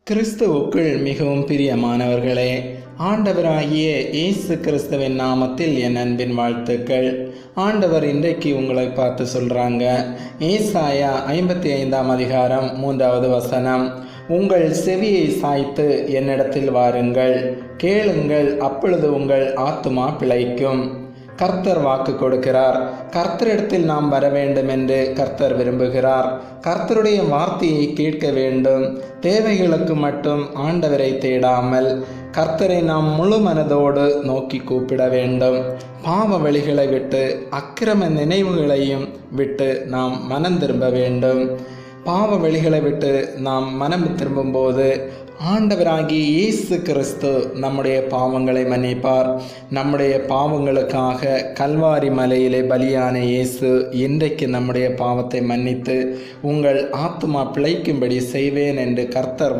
கிறிஸ்துவுக்குள் மிகவும் பிரியமானவர்களே, ஆண்டவராகிய இயேசு கிறிஸ்துவின் நாமத்தில் என் அன்பின் வாழ்த்துக்கள். ஆண்டவர் இன்றைக்கு உங்களை பார்த்து சொல்றாங்க. ஏசாயா 55ஆம் அதிகாரம் 3வது வசனம், உங்கள் செவியை சாய்த்து என்னிடத்தில் வாருங்கள், கேளுங்கள், அப்பொழுது உங்கள் ஆத்துமா பிழைக்கும். கர்த்தர் வாக்கு கொடுக்கிறார். கர்த்தரிடத்தில் நாம் வர வேண்டும் என்று கர்த்தர் விரும்புகிறார். கர்த்தருடைய வார்த்தையை கேட்க வேண்டும். தேவைகளுக்கு மட்டும் ஆண்டவரை தேடாமல் கர்த்தரை நாம் முழு மனதோடு நோக்கி கூப்பிட வேண்டும். பாவ வழிகளை விட்டு அக்கிரம நினைவுகளையும் விட்டு நாம் மனம் திரும்ப வேண்டும். பாவ வழிகளை விட்டு நாம் மனம் திரும்பும்போது ஆண்டவராகிய இயேசு கிறிஸ்து நம்முடைய பாவங்களை மன்னிப்பார். நம்முடைய பாவங்களுக்காக கல்வாரி மலையிலே பலியான இயேசு இன்றைக்கு நம்முடைய பாவத்தை மன்னித்து உங்கள் ஆத்துமா பிழைக்கும்படி செய்வேன் என்று கர்த்தர்